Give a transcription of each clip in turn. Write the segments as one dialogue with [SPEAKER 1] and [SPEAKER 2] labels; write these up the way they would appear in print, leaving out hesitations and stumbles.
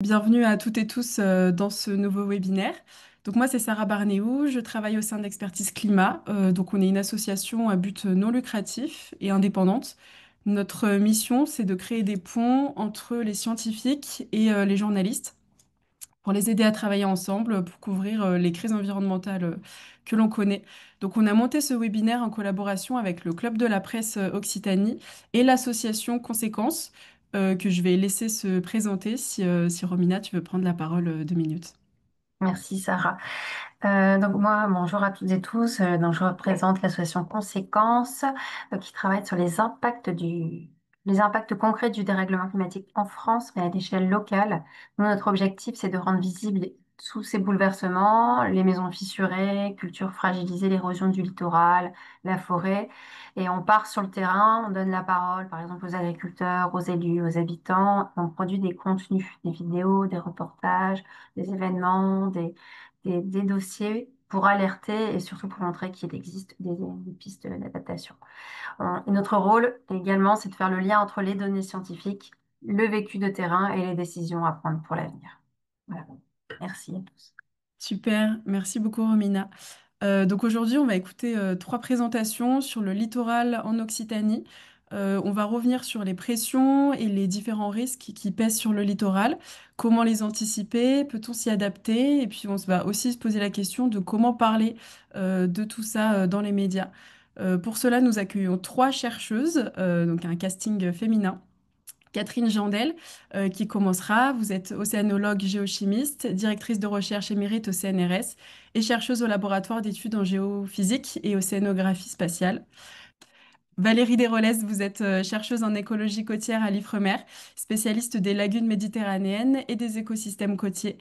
[SPEAKER 1] Bienvenue à toutes et tous dans ce nouveau webinaire. Donc moi, c'est Sarah Barnéou, je travaille au sein d'Expertise Climat. Donc on est une association à but non lucratif et indépendante. Notre mission, c'est de créer des ponts entre les scientifiques et les journalistes pour les aider à travailler ensemble pour couvrir les crises environnementales que l'on connaît. Donc on a monté ce webinaire en collaboration avec le Club de la presse Occitanie et l'association Conséquences, que je vais laisser se présenter si Romina, tu veux prendre la parole 2 minutes.
[SPEAKER 2] Merci Sarah. Donc moi, bonjour à toutes et tous. Donc je représente l'association Conséquences qui travaille sur les impacts concrets du dérèglement climatique en France, mais à l'échelle locale. Nous, notre objectif, c'est de rendre visibles tous ces bouleversements, les maisons fissurées, cultures fragilisées, l'érosion du littoral, la forêt. Et on part sur le terrain, on donne la parole, par exemple, aux agriculteurs, aux élus, aux habitants. On produit des contenus, des vidéos, des reportages, des événements, des dossiers pour alerter et surtout pour montrer qu'il existe des pistes d'adaptation. Et notre rôle également, c'est de faire le lien entre les données scientifiques, le vécu de terrain et les décisions à prendre pour l'avenir. Voilà. Merci à tous.
[SPEAKER 1] Super, merci beaucoup Romina. Donc aujourd'hui, on va écouter trois présentations sur le littoral en Occitanie. On va revenir sur les pressions et les différents risques qui pèsent sur le littoral, comment les anticiper, peut-on s'y adapter, et puis va aussi se poser la question de comment parler de tout ça dans les médias. Pour cela, nous accueillons trois chercheuses, donc un casting féminin. Catherine Jandel, qui commencera. Vous êtes océanologue géochimiste, directrice de recherche émérite au CNRS et chercheuse au laboratoire d'études en géophysique et océanographie spatiale. Valérie Desrolès, vous êtes chercheuse en écologie côtière à l'Ifremer, spécialiste des lagunes méditerranéennes et des écosystèmes côtiers.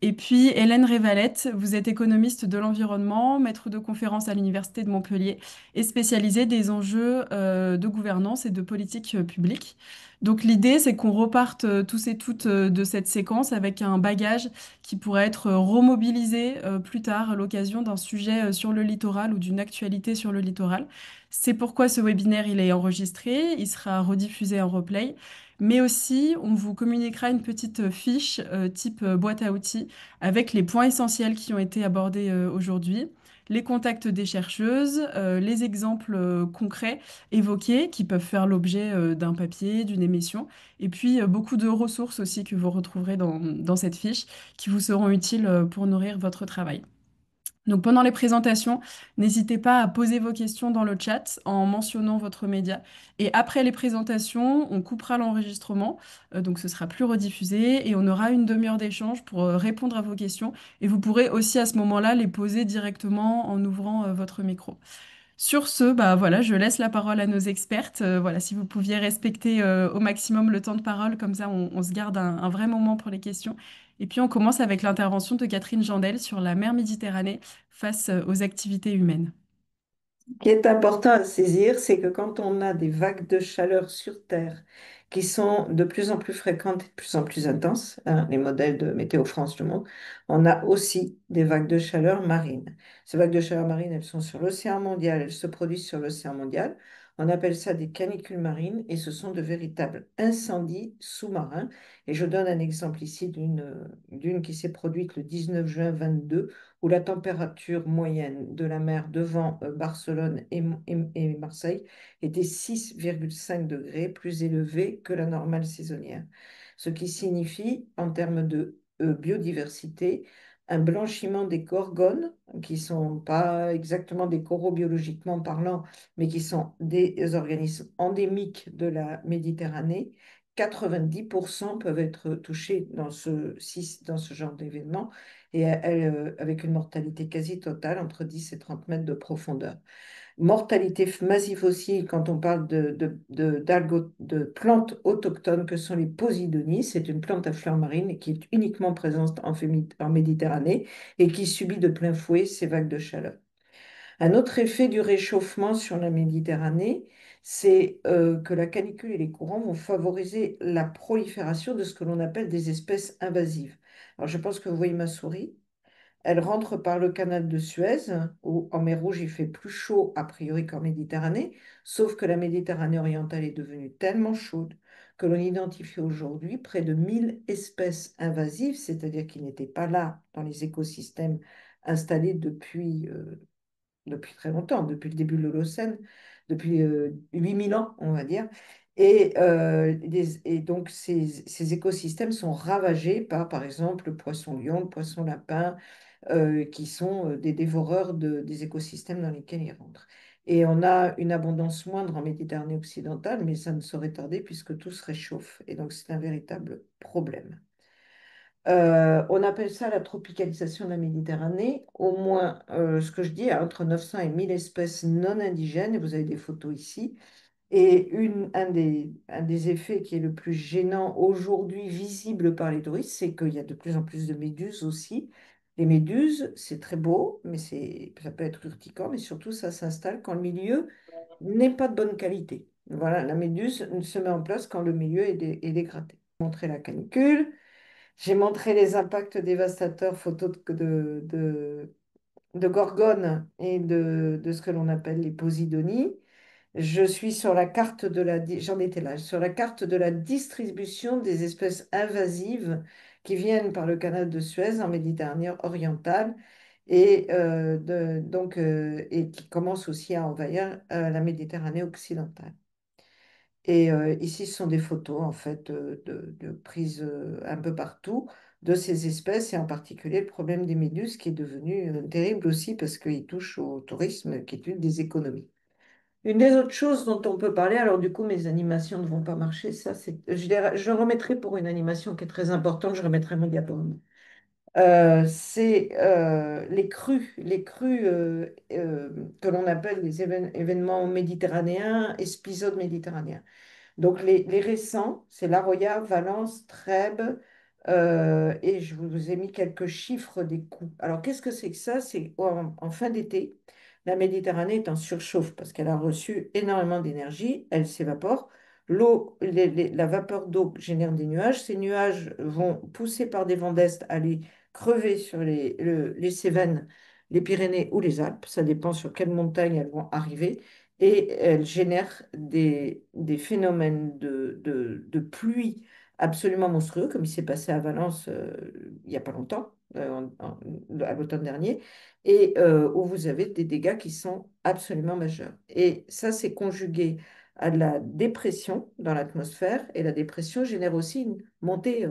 [SPEAKER 1] Et puis Hélène Révalette, vous êtes économiste de l'environnement, maître de conférences à l'Université de Montpellier et spécialisée des enjeux de gouvernance et de politique publique. Donc l'idée, c'est qu'on reparte tous et toutes de cette séquence avec un bagage qui pourrait être remobilisé plus tard à l'occasion d'un sujet sur le littoral ou d'une actualité sur le littoral. C'est pourquoi ce webinaire, il est enregistré, il sera rediffusé en replay, mais aussi on vous communiquera une petite fiche type boîte à outils avec les points essentiels qui ont été abordés aujourd'hui, les contacts des chercheuses, les exemples concrets évoqués qui peuvent faire l'objet d'un papier, d'une émission, et puis beaucoup de ressources aussi que vous retrouverez dans cette fiche qui vous seront utiles pour nourrir votre travail. Donc pendant les présentations, n'hésitez pas à poser vos questions dans le chat en mentionnant votre média. Et après les présentations, on coupera l'enregistrement, donc ce sera plus rediffusé et on aura une demi-heure d'échange pour répondre à vos questions. Et vous pourrez aussi à ce moment-là les poser directement en ouvrant votre micro. Sur ce, bah voilà, je laisse la parole à nos expertes. Voilà, si vous pouviez respecter au maximum le temps de parole, comme ça on se garde un vrai moment pour les questions. Et puis on commence avec l'intervention de Catherine Jandel sur la mer Méditerranée face aux activités humaines.
[SPEAKER 3] Qui est important à saisir, c'est que quand on a des vagues de chaleur sur Terre qui sont de plus en plus fréquentes et de plus en plus intenses, hein, les modèles de Météo France du monde, on a aussi des vagues de chaleur marines. Ces vagues de chaleur marines, elles sont sur l'océan mondial, elles se produisent sur l'océan mondial. On appelle ça des canicules marines et ce sont de véritables incendies sous-marins. Et je donne un exemple ici d'une qui s'est produite le 19 juin 22 où la température moyenne de la mer devant Barcelone et Marseille était 6,5 degrés plus élevée que la normale saisonnière. Ce qui signifie, en termes de biodiversité, un blanchiment des gorgones, qui ne sont pas exactement des coraux biologiquement parlant, mais qui sont des organismes endémiques de la Méditerranée. 90% peuvent être touchés dans ce genre d'événement et avec une mortalité quasi totale entre 10 et 30 mètres de profondeur. Mortalité massive aussi quand on parle de plantes autochtones que sont les posidonies. C'est une plante à fleurs marines et qui est uniquement présente en Méditerranée et qui subit de plein fouet ces vagues de chaleur. Un autre effet du réchauffement sur la Méditerranée, c'est que la canicule et les courants vont favoriser la prolifération de ce que l'on appelle des espèces invasives. Alors, je pense que vous voyez ma souris. Elle rentre par le canal de Suez, où en mer Rouge il fait plus chaud a priori qu'en Méditerranée, sauf que la Méditerranée orientale est devenue tellement chaude que l'on identifie aujourd'hui près de 1000 espèces invasives, c'est-à-dire qui n'étaient pas là dans les écosystèmes installés depuis très longtemps, depuis le début de l'Holocène, depuis 8000 ans, on va dire. Et donc, ces écosystèmes sont ravagés par exemple, le poisson-lion, le poisson-lapin, qui sont des dévoreurs des écosystèmes dans lesquels ils rentrent. Et on a une abondance moindre en Méditerranée occidentale, mais ça ne saurait tarder puisque tout se réchauffe. Et donc, c'est un véritable problème. On appelle ça la tropicalisation de la Méditerranée. Au moins, ce que je dis, entre 900 et 1000 espèces non indigènes, et vous avez des photos ici. Et un des effets qui est le plus gênant aujourd'hui, visible par les touristes, c'est qu'il y a de plus en plus de méduses aussi. Les méduses, c'est très beau, mais ça peut être urticant, mais surtout, ça s'installe quand le milieu n'est pas de bonne qualité. Voilà, la méduse se met en place quand le milieu est dégradé. Montrer la canicule. J'ai montré les impacts dévastateurs, photos de gorgones et de ce que l'on appelle les posidonies. Je suis sur la carte j'en étais là, sur la carte de la distribution des espèces invasives qui viennent par le canal de Suez en Méditerranée orientale et qui commencent aussi à envahir la Méditerranée occidentale. Et ici, ce sont des photos en fait de prises un peu partout de ces espèces et en particulier le problème des méduses qui est devenu terrible aussi parce qu'il touche au tourisme qui est une des économies. Une des autres choses dont on peut parler, alors du coup mes animations ne vont pas marcher, ça c'est, je le remettrai pour une animation qui est très importante, je remettrai mon diaporama. C'est les crues que l'on appelle les événements méditerranéens, épisodes méditerranéens. Donc les récents, c'est La Roya, Valence, Trèbes, et je vous ai mis quelques chiffres des coûts. Alors qu'est-ce que c'est que ça? C'est en fin d'été, la Méditerranée est en surchauffe parce qu'elle a reçu énormément d'énergie, elle s'évapore. La vapeur d'eau génère des nuages. Ces nuages vont, poussés par des vents d'est, aller crever sur les Cévennes, les Pyrénées ou les Alpes. Ça dépend sur quelle montagne elles vont arriver et elle génère des phénomènes de pluie absolument monstrueux, comme il s'est passé à Valence il n'y a pas longtemps, à l'automne dernier, et où vous avez des dégâts qui sont absolument majeurs. Et ça, c'est conjugué à de la dépression dans l'atmosphère, et la dépression génère aussi une montée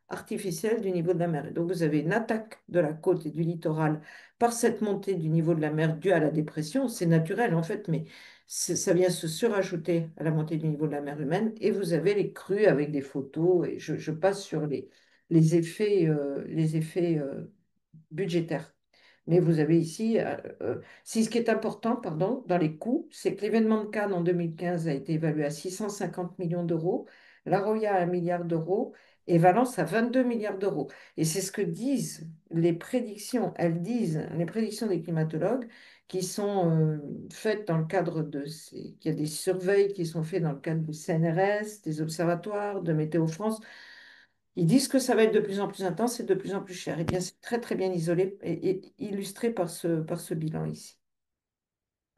[SPEAKER 3] artificielle du niveau de la mer. Et donc, vous avez une attaque de la côte et du littoral par cette montée du niveau de la mer due à la dépression. C'est naturel, en fait, mais ça vient se surajouter à la montée du niveau de la mer humaine et vous avez les crues avec des photos et je passe sur les effets budgétaires. Mais vous avez ici, si ce qui est important, pardon, dans les coûts, c'est que l'événement de Cannes en 2015 a été évalué à 650 millions d'euros, La Roya à 1 milliard d'euros et Valence à 22 milliards d'euros. Et c'est ce que disent les prédictions. Elles disent, les prédictions des climatologues, qui sont faites dans le cadre qu'il y a des surveilles qui sont faites dans le cadre du CNRS, des observatoires, de Météo France. Ils disent que ça va être de plus en plus intense et de plus en plus cher. Et bien, c'est très très bien isolé et illustré par ce bilan ici.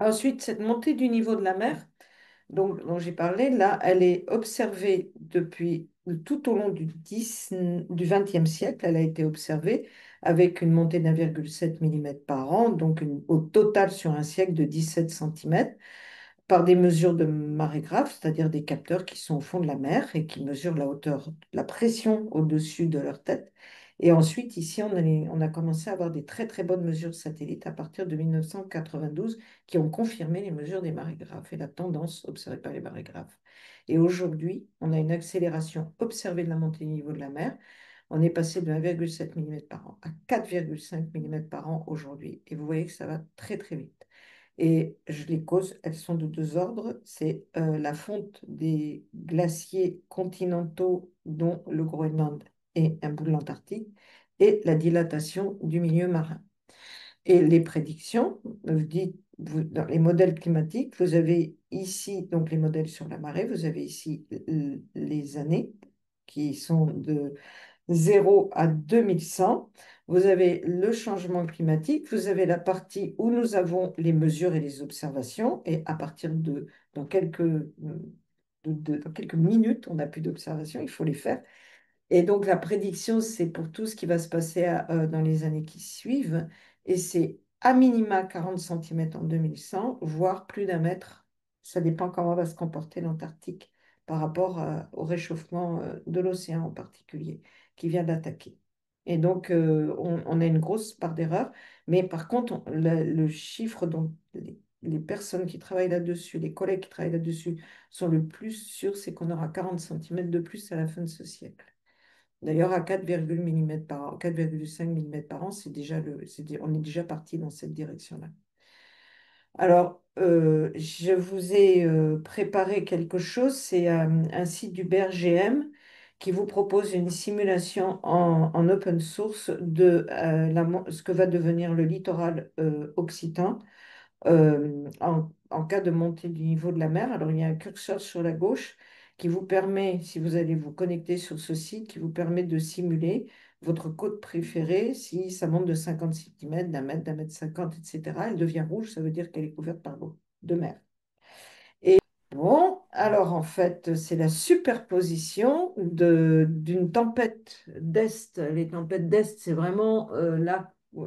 [SPEAKER 3] Ensuite, cette montée du niveau de la mer, dont j'ai parlé, là, elle est observée depuis tout au long du XXe siècle. Elle a été observée avec une montée d'1,7 mm par an, donc au total sur un siècle de 17 cm par des mesures de marégraphe, c'est-à-dire des capteurs qui sont au fond de la mer et qui mesurent la hauteur, la pression au-dessus de leur tête. Et ensuite, ici, on a commencé à avoir des très très bonnes mesures satellites à partir de 1992 qui ont confirmé les mesures des marégraphes et la tendance observée par les marégraphes. Et aujourd'hui, on a une accélération observée de la montée du niveau de la mer. On est passé de 1,7 mm par an à 4,5 mm par an aujourd'hui. Et vous voyez que ça va très très vite. Et les causes, elles sont de deux ordres. C'est la fonte des glaciers continentaux, dont le Groenland et un bout de l'Antarctique, et la dilatation du milieu marin. Et les prédictions, dans les modèles climatiques, vous avez ici donc les modèles sur la marée, vous avez ici les années qui sont de 0 à 2100. Vous avez le changement climatique, vous avez la partie où nous avons les mesures et les observations, et à partir de, dans quelques dans quelques minutes, on n'a plus d'observation, il faut les faire. Et donc, la prédiction, c'est pour tout ce qui va se passer dans les années qui suivent. Et c'est à minima 40 centimètres en 2100, voire plus d'un mètre. Ça dépend comment va se comporter l'Antarctique par rapport au réchauffement de l'océan en particulier, qui vient d'attaquer. Et donc, on a une grosse part d'erreur. Mais par contre, le chiffre dont les personnes qui travaillent là-dessus, les collègues qui travaillent là-dessus, sont le plus sûrs, c'est qu'on aura 40 centimètres de plus à la fin de ce siècle. D'ailleurs, à 4,5 mm par an, 4,5 mm par an, on est déjà parti dans cette direction-là. Alors, je vous ai préparé quelque chose, c'est un site du BRGM qui vous propose une simulation en open source de ce que va devenir le littoral occitan en cas de montée du niveau de la mer. Alors, il y a un curseur sur la gauche qui vous permet, si vous allez vous connecter sur ce site, qui vous permet de simuler votre côte préférée. Si ça monte de 50 cm, d'un mètre 50, etc., elle devient rouge, ça veut dire qu'elle est couverte par l'eau de mer. Bon, alors en fait, c'est la superposition d'une tempête d'Est. Les tempêtes d'Est, c'est vraiment là où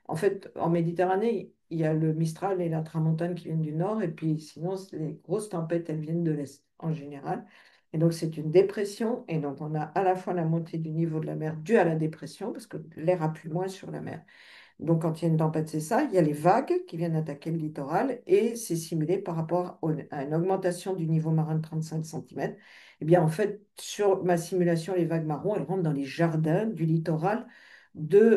[SPEAKER 3] en fait, en Méditerranée, il y a le Mistral et la Tramontane qui viennent du nord, et puis sinon, les grosses tempêtes, elles viennent de l'Est en général. Et donc, c'est une dépression, et donc on a à la fois la montée du niveau de la mer due à la dépression, parce que l'air appuie moins sur la mer. Donc, quand il y a une tempête, c'est ça. Il y a les vagues qui viennent attaquer le littoral et c'est simulé par rapport à une augmentation du niveau marin de 35 centimètres. Eh bien, en fait, sur ma simulation, les vagues marron, elles rentrent dans les jardins du littoral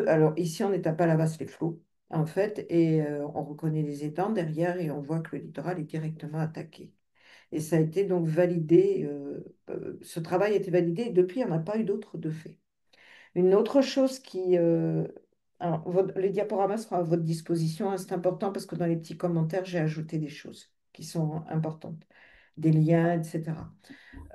[SPEAKER 3] Alors, ici, on est à Palavas-les-Flots, en fait, et on reconnaît les étangs derrière et on voit que le littoral est directement attaqué. Et ça a été donc validé, ce travail a été validé et depuis, il n'y en a pas eu d'autres de fait. Une autre chose alors, les diaporamas seront à votre disposition, hein, c'est important parce que dans les petits commentaires, j'ai ajouté des choses qui sont importantes, des liens, etc.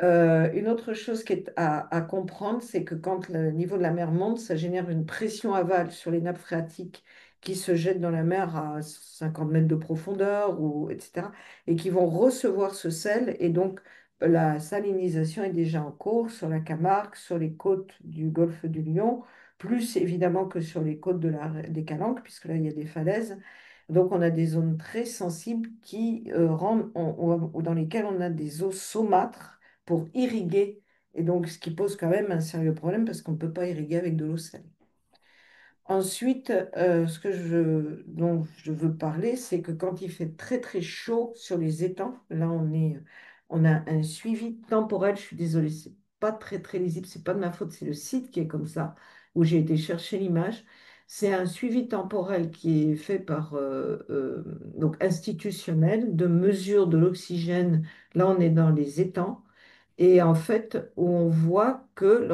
[SPEAKER 3] Une autre chose qui est à comprendre, c'est que quand le niveau de la mer monte, ça génère une pression aval sur les nappes phréatiques qui se jettent dans la mer à 50 mètres de profondeur, etc., et qui vont recevoir ce sel. Et donc, la salinisation est déjà en cours sur la Camargue, sur les côtes du golfe du Lion, plus évidemment que sur les côtes des Calanques, puisque là, il y a des falaises. Donc, on a des zones très sensibles ou dans lesquelles on a des eaux saumâtres pour irriguer. Et donc, ce qui pose quand même un sérieux problème parce qu'on ne peut pas irriguer avec de l'eau salée. Ensuite, dont je veux parler, c'est que quand il fait très très chaud sur les étangs, là on a un suivi temporel. Je suis désolée, c'est pas très très lisible, c'est pas de ma faute, c'est le site qui est comme ça, où j'ai été chercher l'image. C'est un suivi temporel qui est fait par donc institutionnel de mesure de l'oxygène. Là, on est dans les étangs. Et en fait, on voit que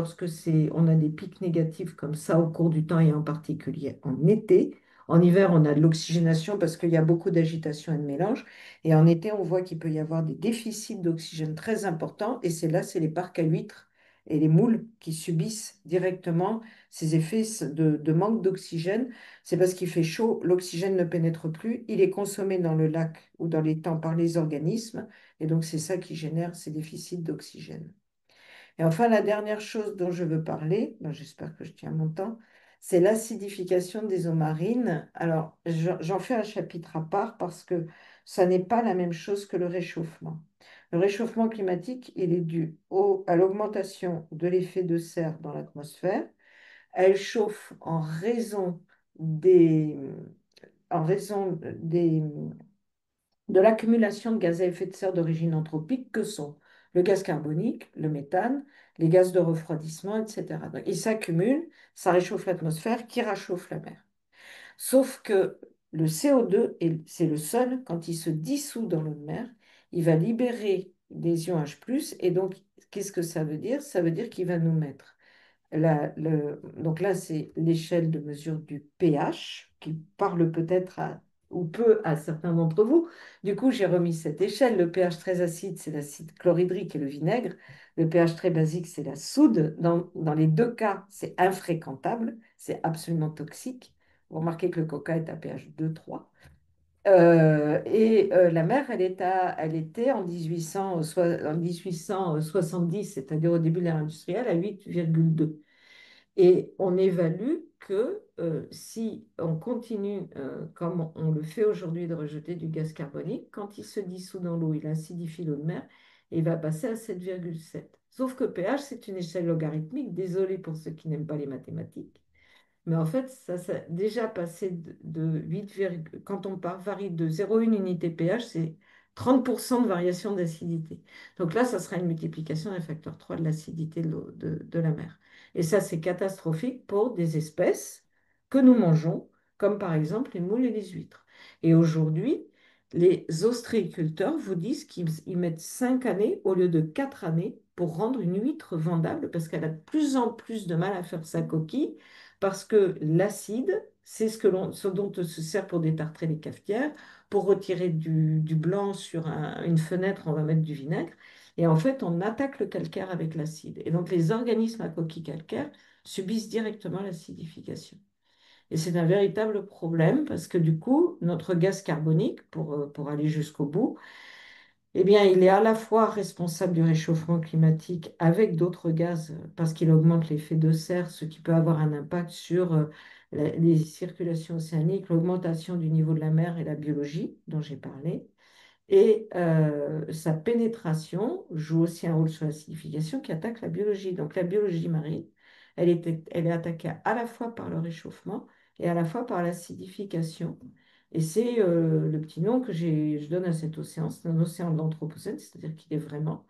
[SPEAKER 3] on a des pics négatifs comme ça au cours du temps et en particulier en été. En hiver, on a de l'oxygénation parce qu'il y a beaucoup d'agitation et de mélange. Et en été, on voit qu'il peut y avoir des déficits d'oxygène très importants. Et c'est les parcs à huîtres et les moules qui subissent directement ces effets de manque d'oxygène. C'est parce qu'il fait chaud, l'oxygène ne pénètre plus, il est consommé dans le lac ou dans l'étang par les organismes. Et donc, c'est ça qui génère ces déficits d'oxygène. Et enfin, la dernière chose dont je veux parler, j'espère que je tiens mon temps, c'est l'acidification des eaux marines. Alors, j'en fais un chapitre à part parce que ça n'est pas la même chose que le réchauffement. Le réchauffement climatique, il est dû à l'augmentation de l'effet de serre dans l'atmosphère. Elle chauffe des, en raison de l'accumulation de gaz à effet de serre d'origine anthropique que sont le gaz carbonique, le méthane, les gaz de refroidissement, etc. Donc, ils s'accumulent, ça réchauffe l'atmosphère qui réchauffe la mer. Sauf que le CO2, c'est le seul, quand il se dissout dans l'eau de mer, il va libérer des ions H+, et donc, qu'est-ce que ça veut dire? Ça veut dire qu'il va nous mettre donc là, c'est l'échelle de mesure du pH qui parle peut-être ou peu à certains d'entre vous. Du coup, j'ai remis cette échelle. Le pH très acide, c'est l'acide chlorhydrique et le vinaigre. Le pH très basique, c'est la soude. Dans les deux cas, c'est infréquentable, c'est absolument toxique. Vous remarquez que le coca est à pH 2, 3. La mer, elle était en 1870, c'est-à-dire au début de l'ère industrielle, à 8,2. Et on évalue que si on continue, comme on le fait aujourd'hui, de rejeter du gaz carbonique, quand il se dissout dans l'eau, il acidifie l'eau de mer et il va passer à 7,7. Sauf que pH, c'est une échelle logarithmique. Désolé pour ceux qui n'aiment pas les mathématiques. Mais en fait, ça a déjà passé de 8, quand on varie de 0,1 unité pH, c'est 30% de variation d'acidité. Donc là, ça sera une multiplication d'un facteur 3 de l'acidité de la mer. Et ça, c'est catastrophique pour des espèces que nous mangeons, comme par exemple les moules et les huîtres. Et aujourd'hui, les ostréiculteurs vous disent qu'ils ils mettent 5 années au lieu de 4 années pour rendre une huître vendable parce qu'elle a de plus en plus de mal à faire sa coquille parce que l'acide, c'est ce dont on se sert pour détartrer les cafetières. Pour retirer du blanc sur une fenêtre, on va mettre du vinaigre. Et en fait, on attaque le calcaire avec l'acide. Et donc, les organismes à coquille calcaire subissent directement l'acidification. Et c'est un véritable problème parce que du coup, notre gaz carbonique, pour aller jusqu'au bout, eh bien, il est à la fois responsable du réchauffement climatique avec d'autres gaz parce qu'il augmente l'effet de serre, ce qui peut avoir un impact sur les circulations océaniques, l'augmentation du niveau de la mer et la biologie dont j'ai parlé. Et sa pénétration joue aussi un rôle sur l'acidification qui attaque la biologie. Donc la biologie marine, elle est attaquée à la fois par le réchauffement et à la fois par l'acidification. Et c'est le petit nom que je donne à cet océan, c'est un océan de l'Anthropocène, c'est-à-dire qu'il est vraiment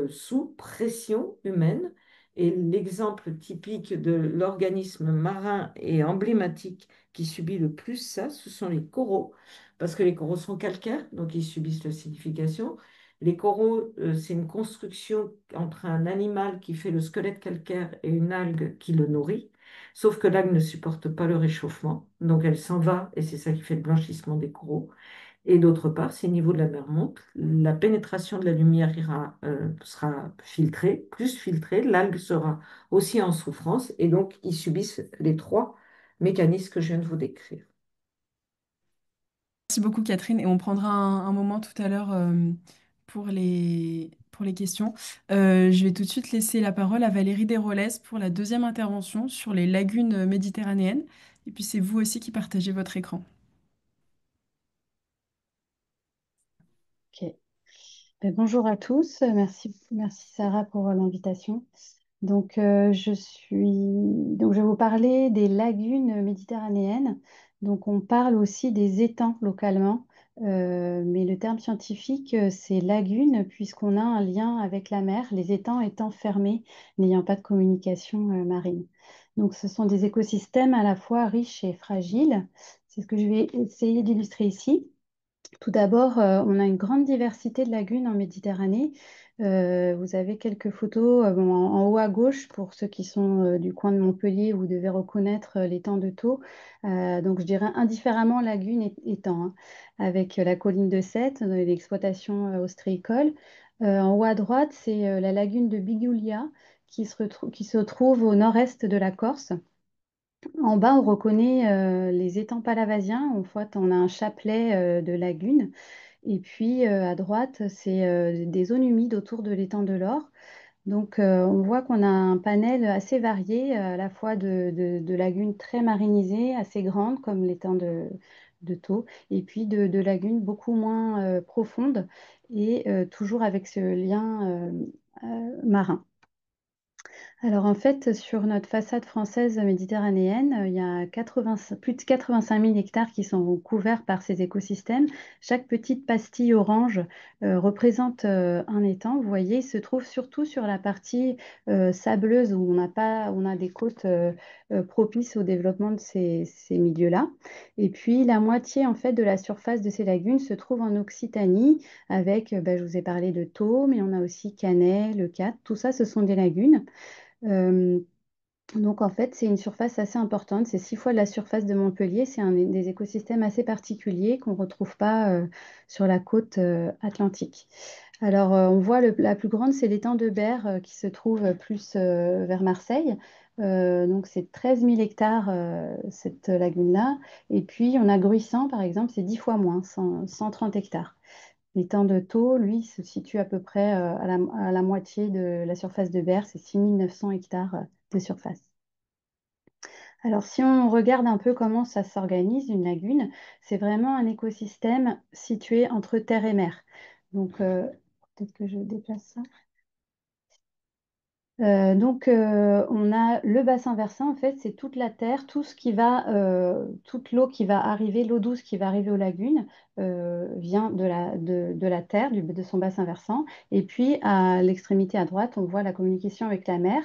[SPEAKER 3] sous pression humaine. Et l'exemple typique de l'organisme marin et emblématique qui subit le plus ça, ce sont les coraux, parce que les coraux sont calcaires, donc ils subissent l'acidification. Les coraux, c'est une construction entre un animal qui fait le squelette calcaire et une algue qui le nourrit. Sauf que l'algue ne supporte pas le réchauffement, donc elle s'en va et c'est ça qui fait le blanchissement des coraux. Et d'autre part, si le niveau de la mer monte, la pénétration de la lumière sera filtrée, plus filtrée, l'algue sera aussi en souffrance, et donc ils subissent les trois mécanismes que je viens de vous décrire.
[SPEAKER 1] Merci beaucoup, Catherine. Et on prendra un moment tout à l'heure pour les questions. Je vais tout de suite laisser la parole à Valérie Desrolles pour la deuxième intervention sur les lagunes méditerranéennes. Et puis c'est vous aussi qui partagez votre écran.
[SPEAKER 4] Ok. Bonjour à tous. Merci Sarah pour l'invitation. Donc, je vais vous parler des lagunes méditerranéennes. Donc, on parle aussi des étangs localement, mais le terme scientifique, c'est lagune, puisqu'on a un lien avec la mer, les étangs étant fermés, n'ayant pas de communication, marine. Donc, ce sont des écosystèmes à la fois riches et fragiles. C'est ce que je vais essayer d'illustrer ici. Tout d'abord, on a une grande diversité de lagunes en Méditerranée. Vous avez quelques photos bon, en haut à gauche pour ceux qui sont du coin de Montpellier. Vous devez reconnaître l'étang de Thau. Donc, je dirais indifféremment lagune et étang, hein, avec la colline de Sète, l'exploitation ostréicole. En haut à droite, c'est la lagune de Bigulia qui se trouve au nord-est de la Corse. En bas, on reconnaît les étangs palavasiens. En fait, on a un chapelet de lagunes. Et puis à droite, c'est des zones humides autour de l'étang de l'Or. Donc on voit qu'on a un panel assez varié, à la fois de lagunes très marinisées, assez grandes, comme l'étang de Thau, et puis de lagunes beaucoup moins profondes, et toujours avec ce lien marin. Alors en fait, sur notre façade française méditerranéenne, il y a plus de 85 000 hectares qui sont couverts par ces écosystèmes. Chaque petite pastille orange représente un étang. Vous voyez, il se trouve surtout sur la partie sableuse où on a des côtes propices au développement de ces milieux-là. Et puis la moitié en fait de la surface de ces lagunes se trouve en Occitanie avec, je vous ai parlé de Thau, mais on a aussi Canet, Leucate. Tout ça, ce sont des lagunes. Euh, donc en fait, c'est une surface assez importante. C'est 6 fois la surface de Montpellier. C'est des écosystèmes assez particuliers qu'on ne retrouve pas sur la côte atlantique. Alors on voit la plus grande, c'est l'étang de Berre qui se trouve plus vers Marseille. Donc, c'est 13 000 hectares, cette lagune-là. Et puis, on a Gruissant, par exemple, c'est 10 fois moins, 130 hectares. L'étang de Thau, lui, se situe à peu près à la moitié de la surface de Berre, c'est 6 900 hectares de surface. Alors, si on regarde un peu comment ça s'organise, une lagune, c'est vraiment un écosystème situé entre terre et mer. Donc, peut-être que je déplace ça. On a le bassin versant, en fait, c'est toute la terre, tout ce qui va, toute l'eau qui va arriver, l'eau douce qui va arriver aux lagunes, vient de la terre, de son bassin versant. Et puis, à l'extrémité à droite, on voit la communication avec la mer.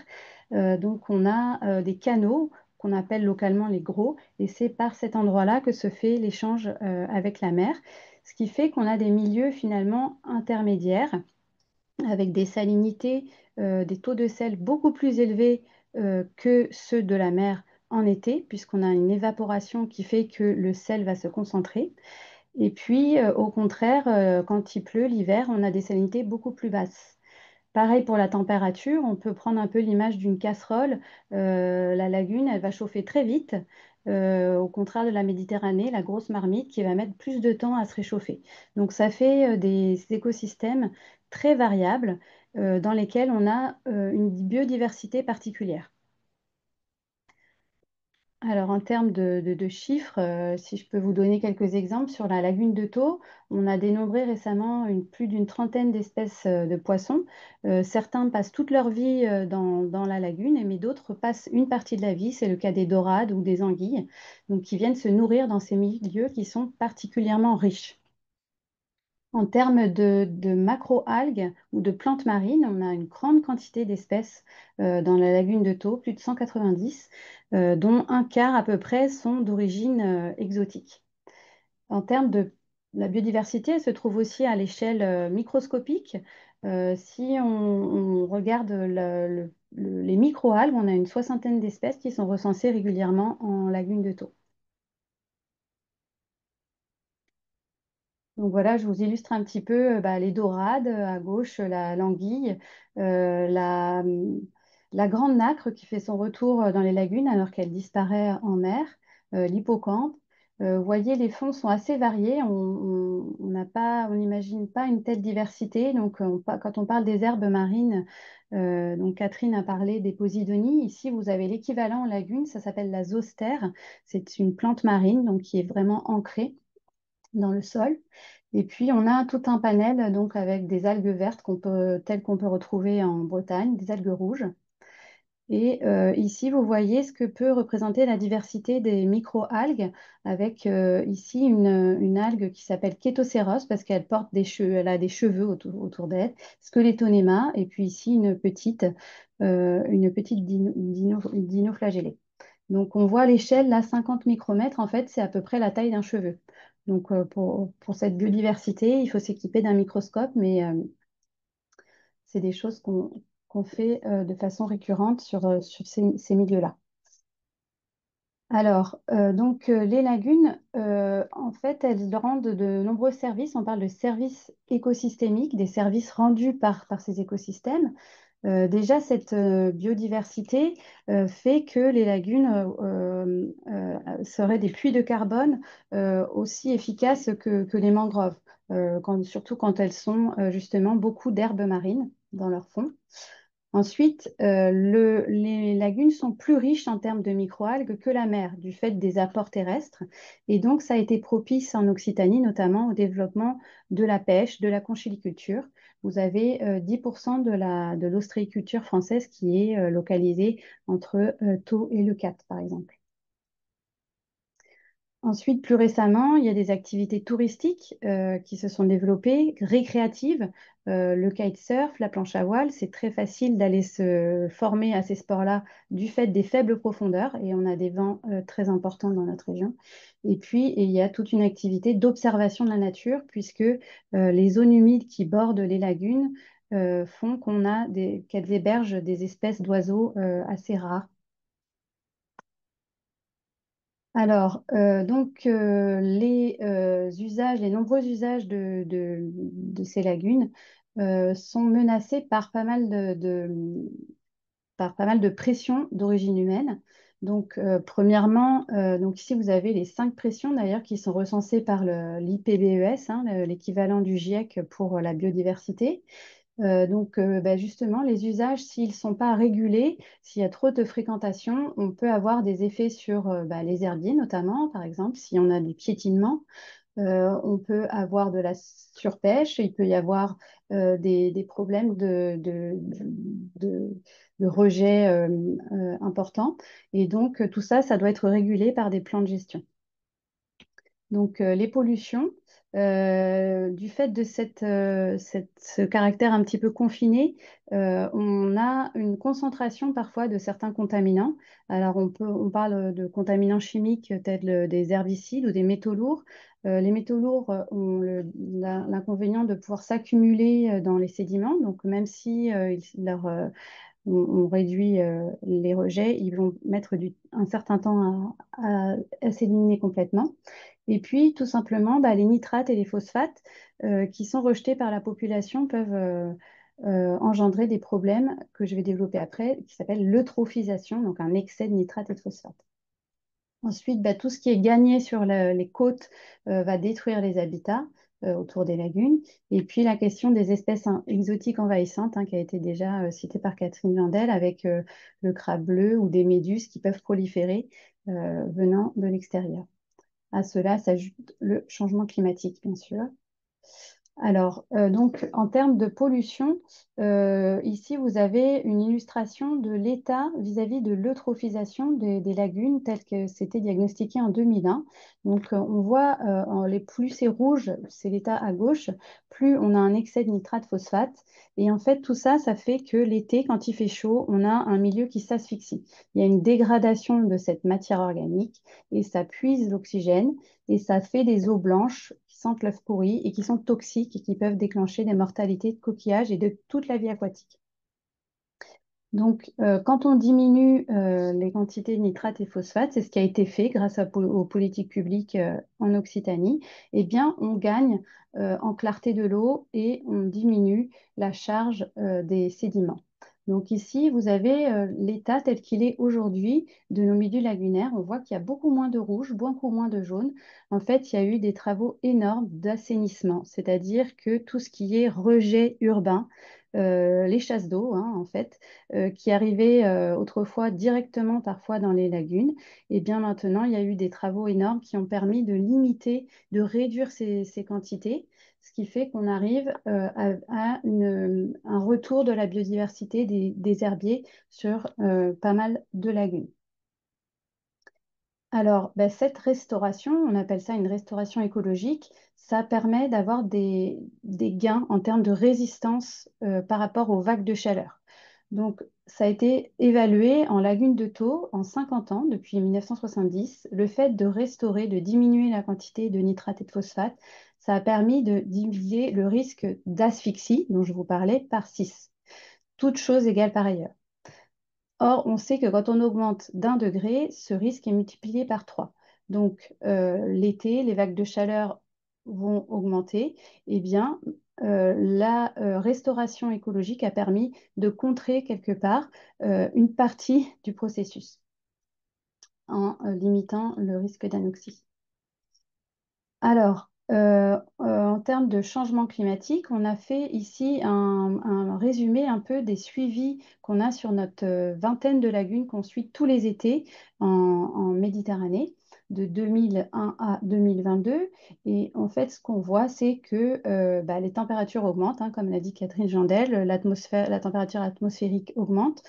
[SPEAKER 4] Donc, on a des canaux qu'on appelle localement les gros, et c'est par cet endroit-là que se fait l'échange avec la mer, ce qui fait qu'on a des milieux finalement intermédiaires avec des salinités, des taux de sel beaucoup plus élevés que ceux de la mer en été, puisqu'on a une évaporation qui fait que le sel va se concentrer. Et puis, au contraire, quand il pleut l'hiver, on a des salinités beaucoup plus basses. Pareil pour la température, on peut prendre un peu l'image d'une casserole. La lagune, elle va chauffer très vite, au contraire de la Méditerranée, la grosse marmite qui va mettre plus de temps à se réchauffer. Donc ça fait des écosystèmes très variables dans lesquels on a une biodiversité particulière. Alors, en termes de chiffres, si je peux vous donner quelques exemples, sur la lagune de Thau, on a dénombré récemment plus d'une trentaine d'espèces de poissons. Certains passent toute leur vie dans la lagune, mais d'autres passent une partie de la vie. C'est le cas des dorades ou des anguilles, donc qui viennent se nourrir dans ces milieux qui sont particulièrement riches. En termes de macro-algues ou de plantes marines, on a une grande quantité d'espèces dans la lagune de Thau, plus de 190, dont un quart à peu près sont d'origine exotique. En termes de la biodiversité, elle se trouve aussi à l'échelle microscopique. Si on regarde les micro-algues, on a une soixantaine d'espèces qui sont recensées régulièrement en lagune de Thau. Donc voilà, je vous illustre un petit peu les dorades, à gauche, l'anguille, la grande nacre qui fait son retour dans les lagunes alors qu'elle disparaît en mer, l'hippocampe. Vous voyez, les fonds sont assez variés. On n'a pas, on n'imagine pas une telle diversité. Donc, quand on parle des herbes marines, donc Catherine a parlé des posidonies. Ici, vous avez l'équivalent en lagune, ça s'appelle la zoster. C'est une plante marine donc, qui est vraiment ancrée dans le sol. Et puis, on a tout un panel donc, avec des algues vertes telles qu'on peut retrouver en Bretagne, des algues rouges. Et ici, vous voyez ce que peut représenter la diversité des micro-algues, avec ici une algue qui s'appelle Chetoceros parce qu'elle porte elle a des cheveux autour d'elle, Squelettonema, et puis ici une petite dinoflagellée. Donc, on voit l'échelle, là, 50 micromètres, en fait, c'est à peu près la taille d'un cheveu. Donc, pour cette biodiversité, il faut s'équiper d'un microscope, mais c'est des choses qu'on fait de façon récurrente sur ces milieux-là. Alors, les lagunes, en fait, elles rendent de nombreux services. On parle de services écosystémiques, des services rendus par ces écosystèmes. Déjà, cette biodiversité fait que les lagunes seraient des puits de carbone aussi efficaces que les mangroves, surtout quand elles sont justement beaucoup d'herbes marines dans leur fond. Ensuite, les lagunes sont plus riches en termes de microalgues que la mer, du fait des apports terrestres. Et donc, ça a été propice en Occitanie, notamment au développement de la pêche, de la conchyliculture. Vous avez 10% de l'ostréiculture française qui est localisée entre Thau et Leucate, par exemple. Ensuite, plus récemment, il y a des activités touristiques qui se sont développées, récréatives. Le kitesurf, la planche à voile, c'est très facile d'aller se former à ces sports-là du fait des faibles profondeurs et on a des vents très importants dans notre région. Et puis, il y a toute une activité d'observation de la nature puisque les zones humides qui bordent les lagunes font qu'elles hébergent des espèces d'oiseaux assez rares. Alors, les nombreux usages de ces lagunes sont menacés par pas mal par pas mal de pressions d'origine humaine. Donc, premièrement, donc ici, vous avez les 5 pressions d'ailleurs qui sont recensées par l'IPBES, hein, l'équivalent du GIEC pour la biodiversité. Donc, justement, les usages, s'ils ne sont pas régulés, s'il y a trop de fréquentation, on peut avoir des effets sur les herbiers notamment, par exemple, si on a du piétinement. On peut avoir de la surpêche, il peut y avoir des problèmes de, de rejet importants. Et donc, tout ça, ça doit être régulé par des plans de gestion. Donc, les pollutions, du fait de ce caractère un petit peu confiné, on a une concentration parfois de certains contaminants. Alors, on parle de contaminants chimiques tels des herbicides ou des métaux lourds. Les métaux lourds ont l'inconvénient de pouvoir s'accumuler dans les sédiments. Donc, même si on réduit les rejets, ils vont mettre un certain temps à s'éliminer complètement. Et puis, tout simplement, les nitrates et les phosphates qui sont rejetés par la population peuvent engendrer des problèmes que je vais développer après, qui s'appellent l'eutrophisation, donc un excès de nitrates et de phosphates. Ensuite, tout ce qui est gagné sur les côtes va détruire les habitats autour des lagunes. Et puis, la question des espèces exotiques envahissantes, hein, qui a été déjà citée par Catherine Landel, avec le crabe bleu ou des méduses qui peuvent proliférer venant de l'extérieur. À cela s'ajoute le changement climatique, bien sûr. Alors, donc, en termes de pollution, ici, vous avez une illustration de l'état vis-à-vis de l'eutrophisation des lagunes telles que c'était diagnostiqué en 2001. Donc, on voit, plus c'est rouge, c'est l'état à gauche, plus on a un excès de nitrate phosphate. Et en fait, tout ça, ça fait que l'été, quand il fait chaud, on a un milieu qui s'asphyxie. Il y a une dégradation de cette matière organique et ça puise l'oxygène et ça fait des eaux blanches qui sentent l'œuf pourri et qui sont toxiques et qui peuvent déclencher des mortalités de coquillages et de toute la vie aquatique. Donc, quand on diminue les quantités de nitrates et phosphates, c'est ce qui a été fait grâce aux politiques publiques en Occitanie, eh bien, on gagne en clarté de l'eau et on diminue la charge des sédiments. Donc ici, vous avez l'état tel qu'il est aujourd'hui de nos milieux lagunaires. On voit qu'il y a beaucoup moins de rouge, beaucoup moins de jaune. En fait, il y a eu des travaux énormes d'assainissement, c'est-à-dire que tout ce qui est rejet urbain, les chasses d'eau, hein, en fait, qui arrivaient autrefois directement parfois dans les lagunes, et bien maintenant, il y a eu des travaux énormes qui ont permis de limiter, de réduire ces quantités, ce qui fait qu'on arrive à un retour de la biodiversité des herbiers sur pas mal de lagunes. Alors, cette restauration, on appelle ça une restauration écologique, ça permet d'avoir des gains en termes de résistance par rapport aux vagues de chaleur. Donc, ça a été évalué en lagune de Thau en 50 ans, depuis 1970. Le fait de restaurer, de diminuer la quantité de nitrate et de phosphate, ça a permis de diviser le risque d'asphyxie, dont je vous parlais, par 6. Toutes choses égales par ailleurs. Or, on sait que quand on augmente d'1 degré, ce risque est multiplié par 3. Donc, l'été, les vagues de chaleur vont augmenter. Eh bien, la restauration écologique a permis de contrer quelque part une partie du processus en limitant le risque d'anoxie. Alors, en termes de changement climatique, on a fait ici un résumé un peu des suivis qu'on a sur notre vingtaine de lagunes qu'on suit tous les étés en Méditerranée, de 2001 à 2022. Et en fait, ce qu'on voit, c'est que les températures augmentent, hein, comme l'a dit Catherine Jandel, la température atmosphérique augmente.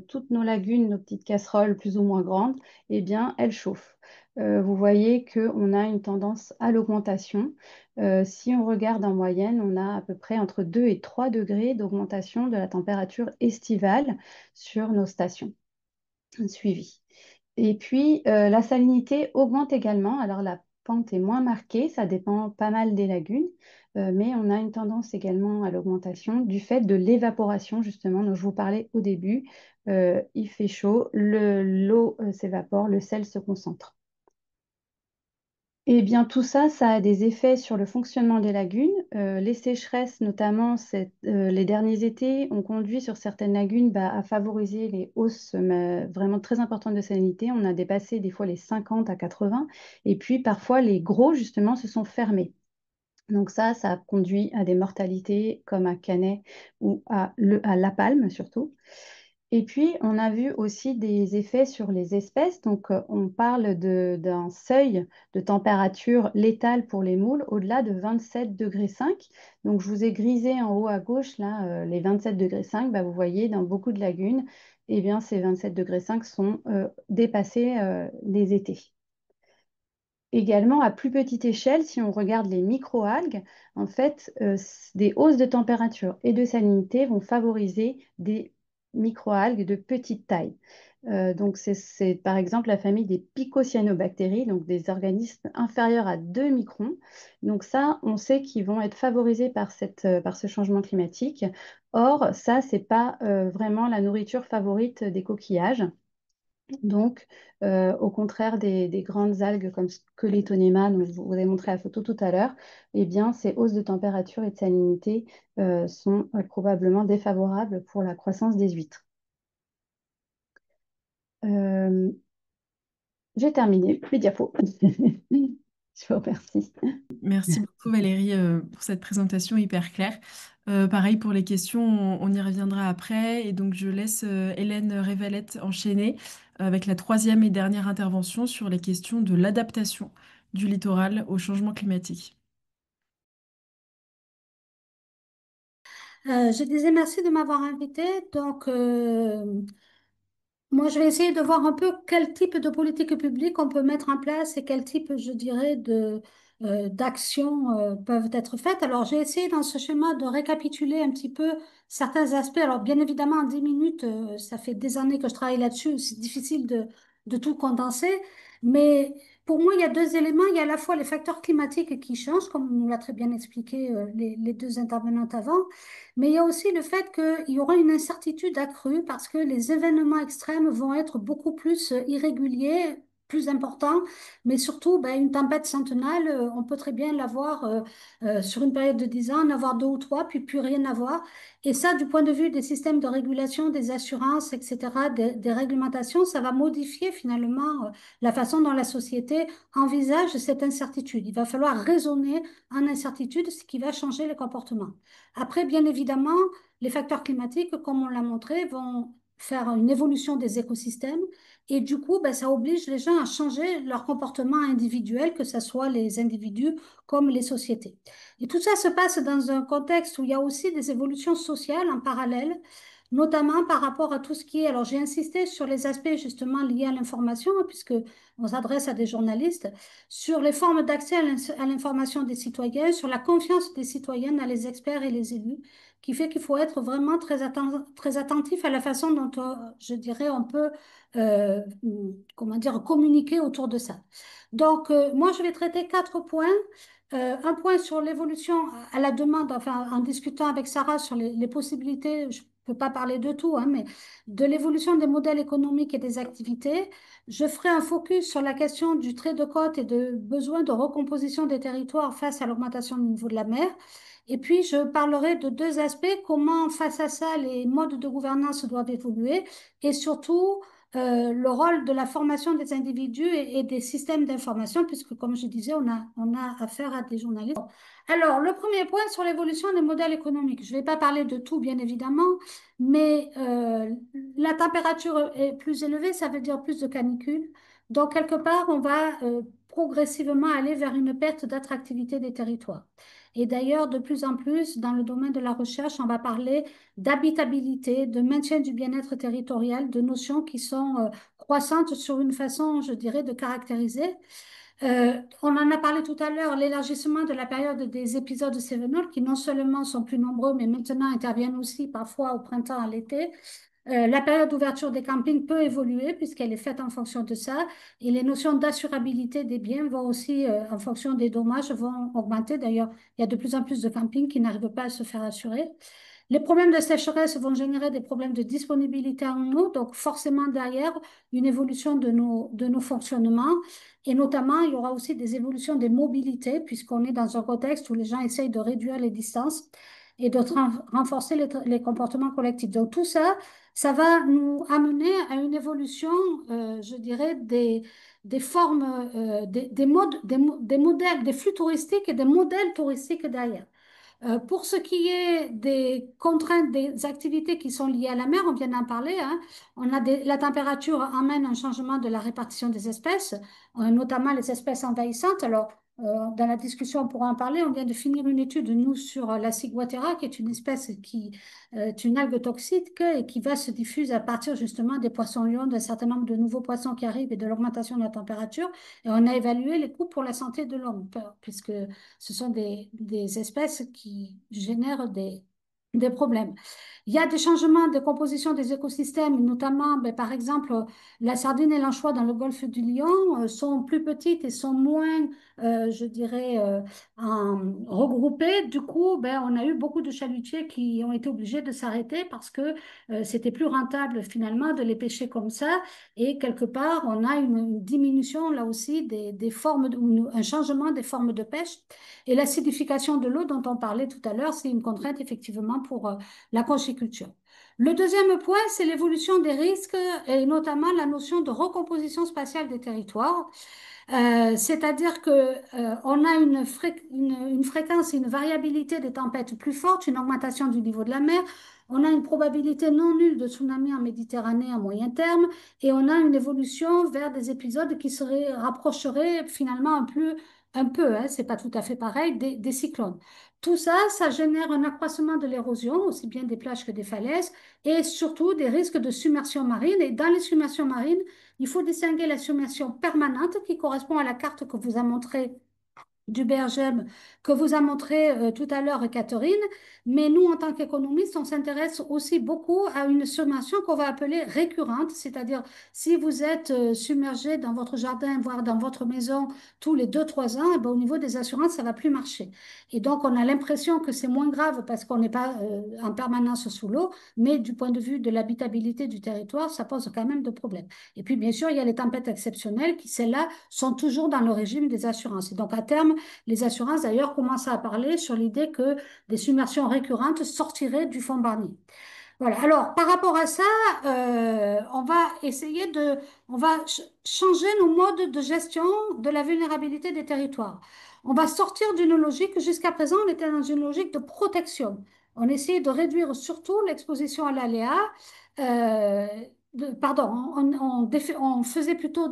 [SPEAKER 4] Toutes nos lagunes, nos petites casseroles plus ou moins grandes, eh bien, elles chauffent. Vous voyez qu'on a une tendance à l'augmentation. Si on regarde en moyenne, on a à peu près entre 2 et 3 degrés d'augmentation de la température estivale sur nos stations suivies. Et puis, la salinité augmente également. Alors, la pente est moins marquée, ça dépend pas mal des lagunes, mais on a une tendance également à l'augmentation du fait de l'évaporation, justement, dont je vous parlais au début. Il fait chaud, l'eau s'évapore, le sel se concentre. Eh bien, tout ça, ça a des effets sur le fonctionnement des lagunes. Les sécheresses, notamment les derniers étés, ont conduit sur certaines lagunes à favoriser les hausses vraiment très importantes de salinité. On a dépassé des fois les 50 à 80. Et puis, parfois, les gros, justement, se sont fermés. Donc ça a conduit à des mortalités comme à Canet ou à La Palme surtout. Et puis, on a vu aussi des effets sur les espèces. Donc, on parle d'un seuil de température létale pour les moules au-delà de 27 degrés 5. Donc, je vous ai grisé en haut à gauche, là, les 27 degrés 5. Bah, vous voyez, dans beaucoup de lagunes, eh bien, ces 27 degrés 5 sont dépassés les étés. Également, à plus petite échelle, si on regarde les microalgues, en fait, des hausses de température et de salinité vont favoriser des microalgues de petite taille. Donc, c'est par exemple la famille des picocyanobactéries, donc des organismes inférieurs à 2 microns. Donc ça, on sait qu'ils vont être favorisés par ce changement climatique. Or, ça, c'est pas vraiment la nourriture favorite des coquillages. Donc, au contraire des grandes algues comme Squeletonema, dont je vous ai montré la photo tout à l'heure, eh bien, ces hausses de température et de salinité sont probablement défavorables pour la croissance des huîtres. Euh, j'ai terminé mes diapos. Je vous remercie.
[SPEAKER 1] Merci beaucoup Valérie pour cette présentation hyper claire. Pareil pour les questions, on y reviendra après. Et donc je laisse Hélène Révélette enchaîner avec la troisième et dernière intervention sur les questions de l'adaptation du littoral au changement climatique.
[SPEAKER 5] Je disais merci de m'avoir invité. Donc, moi, je vais essayer de voir un peu quel type de politique publique on peut mettre en place et quel type, je dirais, d'actions peuvent être faites. Alors, j'ai essayé dans ce schéma de récapituler un petit peu certains aspects. Alors, bien évidemment, en 10 minutes, ça fait des années que je travaille là-dessus. C'est difficile de tout condenser. Mais pour moi, il y a deux éléments. Il y a à la fois les facteurs climatiques qui changent, comme nous l'a très bien expliqué les deux intervenantes avant. Mais il y a aussi le fait qu'il y aura une incertitude accrue parce que les événements extrêmes vont être beaucoup plus irréguliers, plus importants, mais surtout ben, une tempête centenale, on peut très bien l'avoir sur une période de 10 ans, en avoir deux ou trois, puis plus rien avoir. Et ça, du point de vue des systèmes de régulation, des assurances, etc., des réglementations, ça va modifier finalement la façon dont la société envisage cette incertitude. Il va falloir raisonner en incertitude, ce qui va changer les comportements. Après, bien évidemment, les facteurs climatiques, comme on l'a montré, vont faire une évolution des écosystèmes et du coup, ben, ça oblige les gens à changer leur comportement individuel, que ce soit les individus comme les sociétés. Et tout ça se passe dans un contexte où il y a aussi des évolutions sociales en parallèle, notamment par rapport à tout ce qui est... Alors, j'ai insisté sur les aspects justement liés à l'information, puisque on s'adresse à des journalistes, sur les formes d'accès à l'information des citoyens, sur la confiance des citoyens dans les experts et les élus, qui fait qu'il faut être vraiment très attentif à la façon dont, je dirais, on peut, euh, comment dire, communiquer autour de ça. Donc, moi, je vais traiter quatre points. Un point sur l'évolution à la demande, enfin, en discutant avec Sarah sur les possibilités, je ne peux pas parler de tout, hein, mais de l'évolution des modèles économiques et des activités. Je ferai un focus sur la question du trait de côte et de besoin de recomposition des territoires face à l'augmentation du niveau de la mer. Et puis, je parlerai de deux aspects, comment face à ça, les modes de gouvernance doivent évoluer et surtout le rôle de la formation des individus et des systèmes d'information, puisque, comme je disais, on a affaire à des journalistes. Alors, le premier point sur l'évolution des modèles économiques. Je ne vais pas parler de tout, bien évidemment, mais la température est plus élevée, ça veut dire plus de canicules. Donc, quelque part, on va progressivement aller vers une perte d'attractivité des territoires. Et d'ailleurs, de plus en plus, dans le domaine de la recherche, on va parler d'habitabilité, de maintien du bien-être territorial, de notions qui sont croissantes sur une façon, je dirais, de caractériser. On en a parlé tout à l'heure, l'élargissement de la période des épisodes sévenols qui non seulement sont plus nombreux, mais maintenant interviennent aussi parfois au printemps, à l'été. La période d'ouverture des campings peut évoluer puisqu'elle est faite en fonction de ça et les notions d'assurabilité des biens vont aussi, en fonction des dommages, vont augmenter. D'ailleurs, il y a de plus en plus de campings qui n'arrivent pas à se faire assurer. Les problèmes de sécheresse vont générer des problèmes de disponibilité en eau, donc forcément derrière une évolution de nos fonctionnements. Et notamment, il y aura aussi des évolutions des mobilités, puisqu'on est dans un contexte où les gens essayent de réduire les distances et de renforcer les comportements collectifs. Donc tout ça, ça va nous amener à une évolution, je dirais, des formes, des modes, des modèles, des flux touristiques et des modèles touristiques derrière. Pour ce qui est des contraintes des activités qui sont liées à la mer, on vient d'en parler, hein. La température amène un changement de la répartition des espèces, notamment les espèces envahissantes. Alors, dans la discussion, on pourra en parler. On vient de finir une étude, nous, sur la ciguatera, qui est une espèce qui est une algue toxique et qui va se diffuser à partir justement des poissons-lions, d'un certain nombre de nouveaux poissons qui arrivent et de l'augmentation de la température. Et on a évalué les coûts pour la santé de l'homme, puisque ce sont des espèces qui génèrent des problèmes. Il y a des changements de composition des écosystèmes, notamment, ben, par exemple, la sardine et l'anchois dans le golfe du Lion sont plus petites et sont moins, je dirais, regroupées. Du coup, ben, on a eu beaucoup de chalutiers qui ont été obligés de s'arrêter parce que c'était plus rentable finalement de les pêcher comme ça. Et quelque part, on a une diminution là aussi des formes, ou un changement des formes de pêche. Et l'acidification de l'eau dont on parlait tout à l'heure, c'est une contrainte effectivement pour la conchyliculture. Le deuxième point, c'est l'évolution des risques et notamment la notion de recomposition spatiale des territoires. C'est-à-dire que on a une fréquence et une variabilité des tempêtes plus forte, une augmentation du niveau de la mer. On a une probabilité non nulle de tsunami en Méditerranée à moyen terme et on a une évolution vers des épisodes qui rapprocheraient finalement un peu, hein, c'est pas tout à fait pareil, des cyclones. Tout ça, ça génère un accroissement de l'érosion, aussi bien des plages que des falaises, et surtout des risques de submersion marine. Et dans les submersions marines, il faut distinguer la submersion permanente qui correspond à la carte que vous a montrée du BRGM que vous a montré tout à l'heure Catherine, mais nous, en tant qu'économistes, on s'intéresse aussi beaucoup à une submersion qu'on va appeler récurrente, c'est-à-dire si vous êtes submergé dans votre jardin, voire dans votre maison tous les 2, 3 ans, eh ben, au niveau des assurances, ça va plus marcher. Et donc, on a l'impression que c'est moins grave parce qu'on n'est pas en permanence sous l'eau, mais du point de vue de l'habitabilité du territoire, ça pose quand même de problèmes. Et puis, bien sûr, il y a les tempêtes exceptionnelles qui, celles-là, sont toujours dans le régime des assurances. Et donc, à terme, les assurances, d'ailleurs, commencent à parler sur l'idée que des submersions récurrentes sortiraient du fonds Barnier. Voilà. Alors, par rapport à ça, on va essayer on va changer nos modes de gestion de la vulnérabilité des territoires. On va sortir d'une logique, jusqu'à présent, on était dans une logique de protection. On essayait de réduire surtout l'exposition à l'aléa. euh, Pardon, on faisait plutôt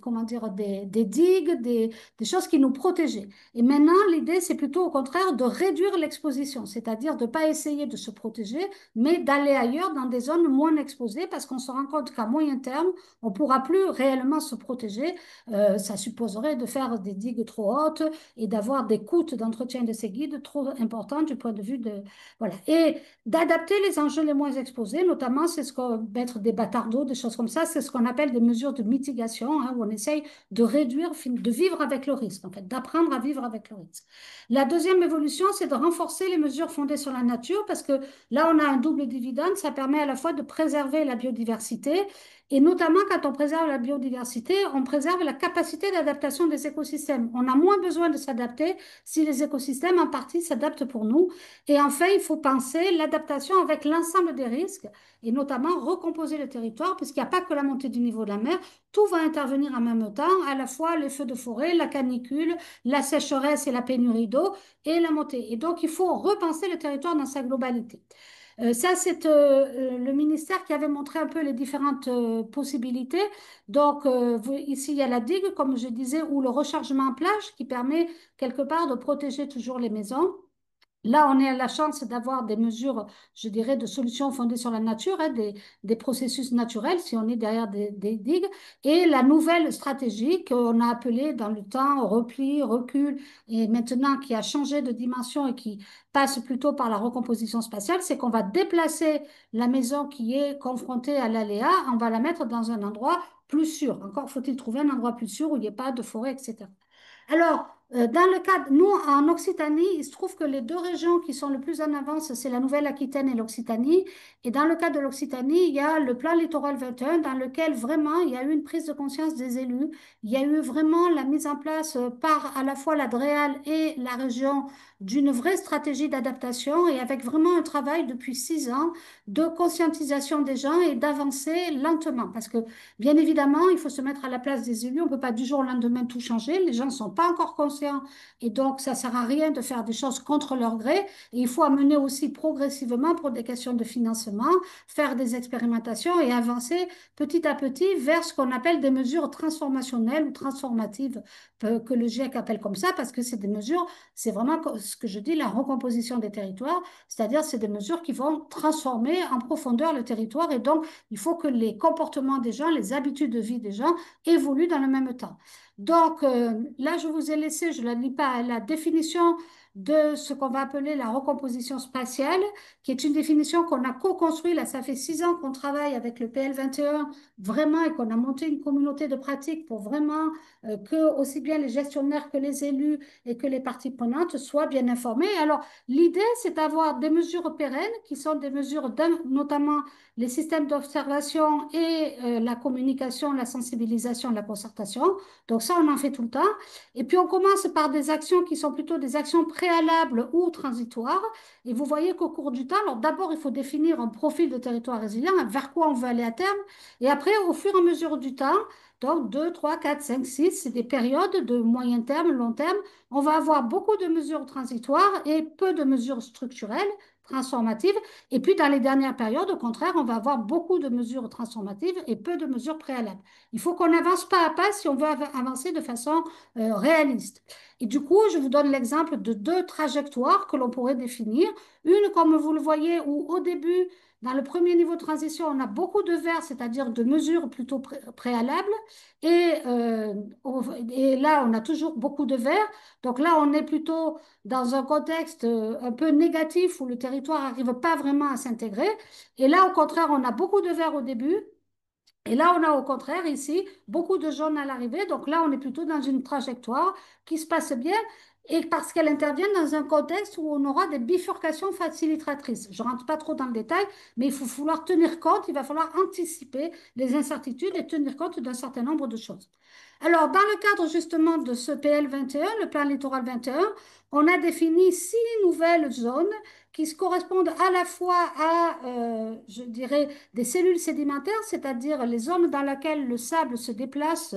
[SPEAKER 5] comment dire, des digues, des choses qui nous protégeaient. Et maintenant, l'idée, c'est plutôt au contraire de réduire l'exposition, c'est-à-dire de ne pas essayer de se protéger, mais d'aller ailleurs dans des zones moins exposées parce qu'on se rend compte qu'à moyen terme, on ne pourra plus réellement se protéger. Ça supposerait de faire des digues trop hautes et d'avoir des coûts d'entretien de ces guides trop importants du point de vue de... Voilà. Et d'adapter les enjeux les moins exposés, notamment, c'est ce qu'on mettre des bâtards d'eau, des choses comme ça, c'est ce qu'on appelle des mesures de mitigation, hein, où on essaye de réduire, de vivre avec le risque, en fait, d'apprendre à vivre avec le risque. La deuxième évolution, c'est de renforcer les mesures fondées sur la nature, parce que là, on a un double dividende, ça permet à la fois de préserver la biodiversité, et notamment quand on préserve la biodiversité, on préserve la capacité d'adaptation des écosystèmes. On a moins besoin de s'adapter si les écosystèmes, en partie, s'adaptent pour nous. Et enfin, il faut penser l'adaptation avec l'ensemble des risques, et notamment recomposer le territoire, puisqu'il n'y a pas que la montée du niveau de la mer, tout va intervenir en même temps, à la fois les feux de forêt, la canicule, la sécheresse et la pénurie d'eau, et la montée. Et donc, il faut repenser le territoire dans sa globalité. Ça, c'est le ministère qui avait montré un peu les différentes possibilités. Donc, ici, il y a la digue, comme je disais, ou le rechargement en plage qui permet quelque part de protéger toujours les maisons. Là, on a la chance d'avoir des mesures, je dirais, de solutions fondées sur la nature, hein, des processus naturels, si on est derrière des digues. Et la nouvelle stratégie qu'on a appelée dans le temps repli, recul, et maintenant qui a changé de dimension et qui passe plutôt par la recomposition spatiale, c'est qu'on va déplacer la maison qui est confrontée à l'aléa, on va la mettre dans un endroit plus sûr. Encore faut-il trouver un endroit plus sûr où il n'y ait pas de forêt, etc. Alors, Dans le cadre, nous, en Occitanie, il se trouve que les deux régions qui sont le plus en avance, c'est la Nouvelle-Aquitaine et l'Occitanie. Et dans le cadre de l'Occitanie, il y a le plan littoral 21, dans lequel vraiment il y a eu une prise de conscience des élus. Il y a eu vraiment la mise en place par à la fois la DREAL et la région d'une vraie stratégie d'adaptation et avec vraiment un travail depuis 6 ans de conscientisation des gens et d'avancer lentement. Parce que bien évidemment, il faut se mettre à la place des élus. On ne peut pas du jour au lendemain tout changer. Les gens ne sont pas encore conscients et donc ça ne sert à rien de faire des choses contre leur gré. Et il faut amener aussi progressivement pour des questions de financement, faire des expérimentations et avancer petit à petit vers ce qu'on appelle des mesures transformationnelles ou transformatives, que le GIEC appelle comme ça, parce que c'est des mesures, c'est vraiment ce que je dis, la recomposition des territoires, c'est-à-dire c'est des mesures qui vont transformer en profondeur le territoire et donc il faut que les comportements des gens, les habitudes de vie des gens évoluent dans le même temps. Donc là, je vous ai laissé, je ne la lis pas, la définition de ce qu'on va appeler la recomposition spatiale, qui est une définition qu'on a co-construite. Là, ça fait 6 ans qu'on travaille avec le PL 21, vraiment, et qu'on a monté une communauté de pratique pour vraiment que aussi bien les gestionnaires que les élus et que les parties prenantes soient bien informés. Alors, l'idée, c'est d'avoir des mesures pérennes, qui sont des mesures, notamment les systèmes d'observation et la communication, la sensibilisation, la concertation. Donc ça, on en fait tout le temps. Et puis, on commence par des actions qui sont plutôt des actions préalables ou transitoires. Et vous voyez qu'au cours du temps, alors d'abord, il faut définir un profil de territoire résilient, vers quoi on veut aller à terme. Et après, au fur et à mesure du temps, donc 2, 3, 4, 5, 6, c'est des périodes de moyen terme, long terme. On va avoir beaucoup de mesures transitoires et peu de mesures structurelles, transformatives. Et puis, dans les dernières périodes, au contraire, on va avoir beaucoup de mesures transformatives et peu de mesures préalables. Il faut qu'on avance pas à pas si on veut avancer de façon réaliste. Et du coup, je vous donne l'exemple de deux trajectoires que l'on pourrait définir. Une, comme vous le voyez, où au début, dans le premier niveau de transition, on a beaucoup de verts, c'est-à-dire de mesures plutôt préalables. Et, et là, on a toujours beaucoup de verts. Donc là, on est plutôt dans un contexte un peu négatif où le territoire n'arrive pas vraiment à s'intégrer. Et là, au contraire, on a beaucoup de verts au début. Et là, on a au contraire ici beaucoup de jaunes à l'arrivée. Donc là, on est plutôt dans une trajectoire qui se passe bien et parce qu'elle intervient dans un contexte où on aura des bifurcations facilitatrices. Je ne rentre pas trop dans le détail, mais il faut falloir tenir compte, il va falloir anticiper les incertitudes et tenir compte d'un certain nombre de choses. Alors, dans le cadre justement de ce PL 21, le plan littoral 21, on a défini 6 nouvelles zones qui se correspondent à la fois à, je dirais, des cellules sédimentaires, c'est-à-dire les zones dans lesquelles le sable se déplace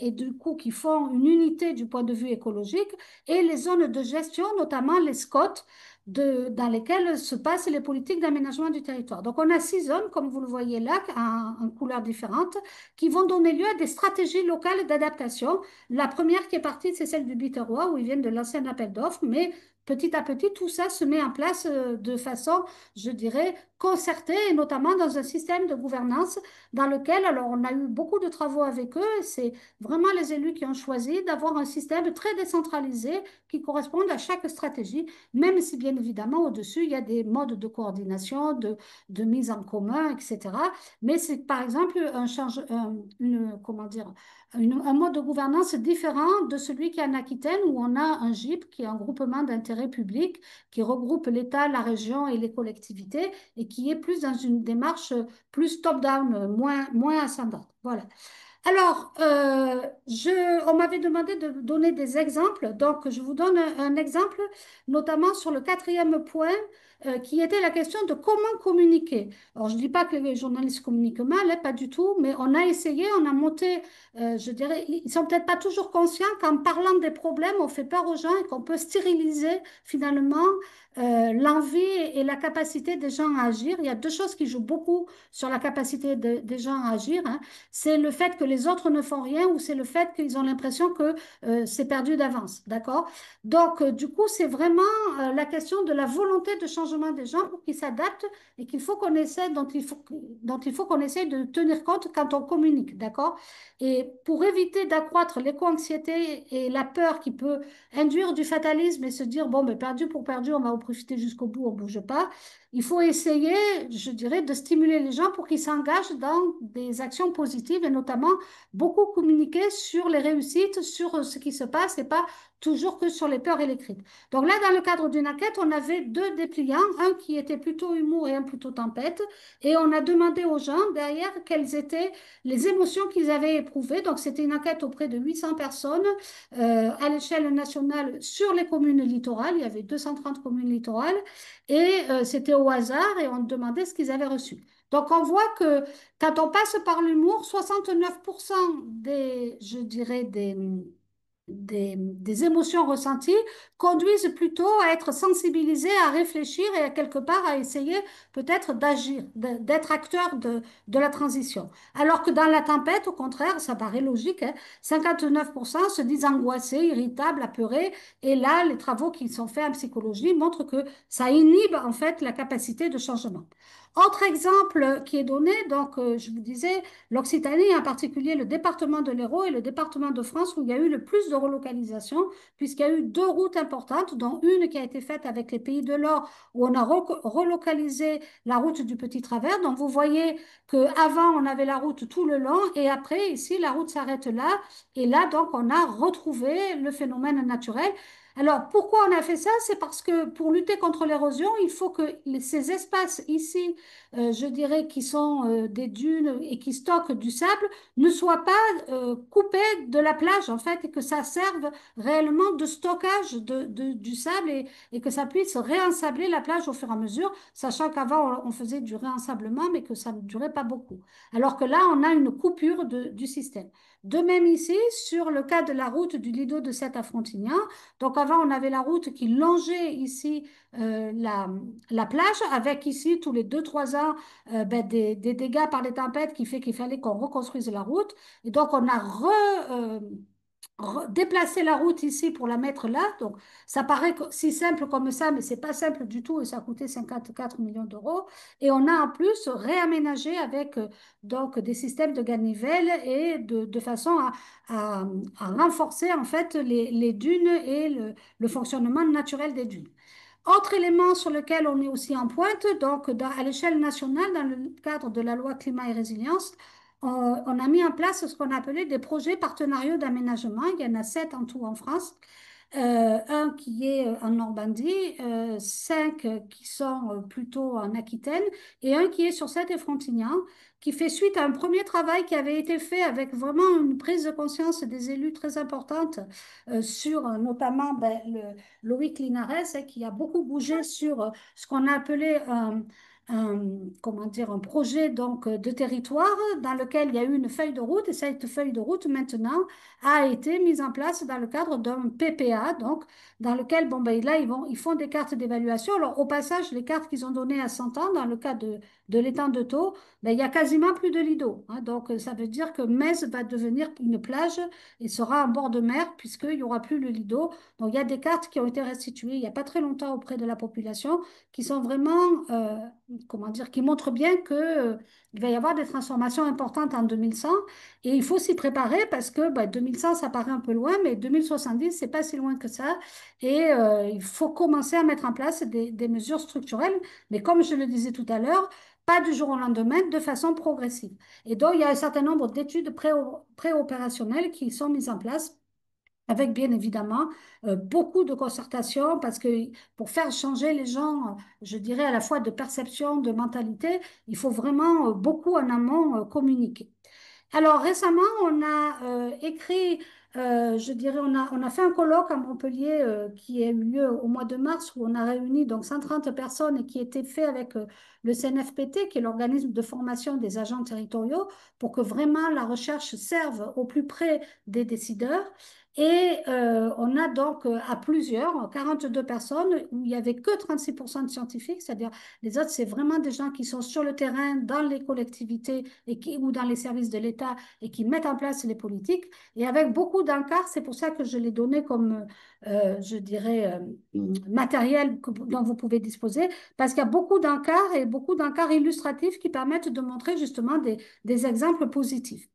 [SPEAKER 5] et du coup qui font une unité du point de vue écologique, et les zones de gestion, notamment les SCOT, dans lesquelles se passent les politiques d'aménagement du territoire. Donc on a 6 zones, comme vous le voyez là, en couleurs différentes, qui vont donner lieu à des stratégies locales d'adaptation. La première qui est partie, c'est celle du Biterrois, où ils viennent de l'ancien appel d'offres, mais petit à petit, tout ça se met en place de façon, je dirais, concertée, et notamment dans un système de gouvernance dans lequel, alors on a eu beaucoup de travaux avec eux, et c'est vraiment les élus qui ont choisi d'avoir un système très décentralisé qui corresponde à chaque stratégie, même si bien évidemment au-dessus, il y a des modes de coordination, de mise en commun, etc. Mais c'est par exemple comment dire, un mode de gouvernance différent de celui qui est en Aquitaine, où on a un GIP, qui est un groupement d'intérêt public, qui regroupe l'État, la région et les collectivités, et qui est plus dans une démarche plus top-down, moins ascendante. Voilà. Alors, on m'avait demandé de donner des exemples, donc je vous donne un exemple, notamment sur le quatrième point, qui était la question de comment communiquer. Alors, je ne dis pas que les journalistes communiquent mal, hein, pas du tout, mais on a essayé, on a monté, je dirais, ils ne sont peut-être pas toujours conscients qu'en parlant des problèmes, on fait peur aux gens et qu'on peut stériliser finalement l'envie et la capacité des gens à agir. Il y a deux choses qui jouent beaucoup sur la capacité des gens à agir, hein. C'est le fait que les autres ne font rien ou c'est le fait qu'ils ont l'impression que c'est perdu d'avance, d'accord? Donc, du coup, c'est vraiment la question de la volonté de changer changement des gens pour qu'ils s'adaptent et qu'il faut qu'on essaie, dont il faut qu'on essaie de tenir compte quand on communique, d'accord? Et pour éviter d'accroître l'éco-anxiété et la peur qui peut induire du fatalisme et se dire, bon, mais perdu pour perdu, on va en profiter jusqu'au bout, on ne bouge pas. Il faut essayer, je dirais, de stimuler les gens pour qu'ils s'engagent dans des actions positives et notamment beaucoup communiquer sur les réussites, sur ce qui se passe et pas toujours que sur les peurs et les craintes. Donc là, dans le cadre d'une enquête, on avait deux dépliants, un qui était plutôt humour et un plutôt tempête, et on a demandé aux gens derrière quelles étaient les émotions qu'ils avaient éprouvées. Donc c'était une enquête auprès de 800 personnes à l'échelle nationale sur les communes littorales. Il y avait 230 communes littorales et c'était au hasard et on demandait ce qu'ils avaient reçu. Donc on voit que quand on passe par l'humour, 69% je dirais, des émotions ressenties conduisent plutôt à être sensibilisés, à réfléchir et à quelque part à essayer peut-être d'agir, d'être acteur de la transition. Alors que dans la tempête, au contraire, ça paraît logique, hein, 59% se disent angoissés, irritables, apeurés. Et là, les travaux qui sont faits en psychologie montrent que ça inhibe en fait la capacité de changement. Autre exemple qui est donné, donc je vous disais, l'Occitanie, en particulier le département de l'Hérault et le département de France où il y a eu le plus de relocalisation, puisqu'il y a eu deux routes importantes, dont une qui a été faite avec les Pays de l'Or, où on a relocalisé la route du Petit Travers. Donc vous voyez qu'avant, on avait la route tout le long, et après, ici, la route s'arrête là. Et là, donc, on a retrouvé le phénomène naturel. Alors, pourquoi on a fait ça? C'est parce que pour lutter contre l'érosion, il faut que ces espaces ici je dirais, qui sont des dunes et qui stockent du sable, ne soient pas coupés de la plage, en fait, et que ça serve réellement de stockage du sable et que ça puisse réensabler la plage au fur et à mesure, sachant qu'avant, on faisait du réensablement, mais que ça ne durait pas beaucoup. Alors que là, on a une coupure du système. De même ici, sur le cas de la route du Lido de Sète à Frontignan, donc avant, on avait la route qui longeait ici la plage, avec ici, tous les 2 3 ans, ben, des dégâts par les tempêtes qui fait qu'il fallait qu'on reconstruise la route. Et donc, on a déplacé la route ici pour la mettre là. Donc, ça paraît si simple comme ça, mais c'est pas simple du tout et ça a coûté 54 millions d'euros. Et on a en plus réaménagé avec donc des systèmes de ganivelle et de façon à, à renforcer en fait les dunes et le fonctionnement naturel des dunes. Autre élément sur lequel on est aussi en pointe, donc à l'échelle nationale, dans le cadre de la loi climat et résilience, on a mis en place ce qu'on appelait des projets partenariaux d'aménagement. Il y en a 7 en tout en France. Un qui est en Normandie, 5 qui sont plutôt en Aquitaine et un qui est sur Sète et Frontignan, qui fait suite à un premier travail qui avait été fait avec vraiment une prise de conscience des élus très importante sur notamment ben, Loïc Linares qui a beaucoup bougé sur ce qu'on a appelé comment dire, un projet donc, de territoire dans lequel il y a eu une feuille de route et cette feuille de route maintenant a été mise en place dans le cadre d'un PPA, donc dans lequel bon, ben, là ils font des cartes d'évaluation. Alors au passage, les cartes qu'ils ont données à 100 ans, dans le cas de l'étang de Thau, ben, il y a quasiment plus de lido. Hein. Donc ça veut dire que Metz va devenir une plage et sera en bord de mer puisqu'il n'y aura plus le lido. Donc il y a des cartes qui ont été restituées il n'y a pas très longtemps auprès de la population qui sont vraiment, comment dire, qui montrent bien que, il va y avoir des transformations importantes en 2100 et il faut s'y préparer parce que bah, 2100, ça paraît un peu loin, mais 2070, c'est pas si loin que ça. Et il faut commencer à mettre en place des mesures structurelles, mais comme je le disais tout à l'heure, pas du jour au lendemain, de façon progressive. Et donc, il y a un certain nombre d'études préopérationnelles qui sont mises en place avec bien évidemment beaucoup de concertation parce que pour faire changer les gens, je dirais à la fois de perception, de mentalité, il faut vraiment beaucoup en amont communiquer. Alors récemment, on a écrit, je dirais, on a fait un colloque à Montpellier qui a eu lieu au mois de mars où on a réuni donc 130 personnes et qui était fait avec le CNFPT, qui est l'organisme de formation des agents territoriaux, pour que vraiment la recherche serve au plus près des décideurs. Et on a donc à plusieurs, 42 personnes, où il n'y avait que 36% de scientifiques, c'est-à-dire les autres, c'est vraiment des gens qui sont sur le terrain, dans les collectivités ou dans les services de l'État et qui mettent en place les politiques. Et avec beaucoup d'encarts, c'est pour ça que je l'ai donné comme, je dirais, matériel dont vous pouvez disposer, parce qu'il y a beaucoup d'encarts et beaucoup d'encarts illustratifs qui permettent de montrer justement des exemples positifs.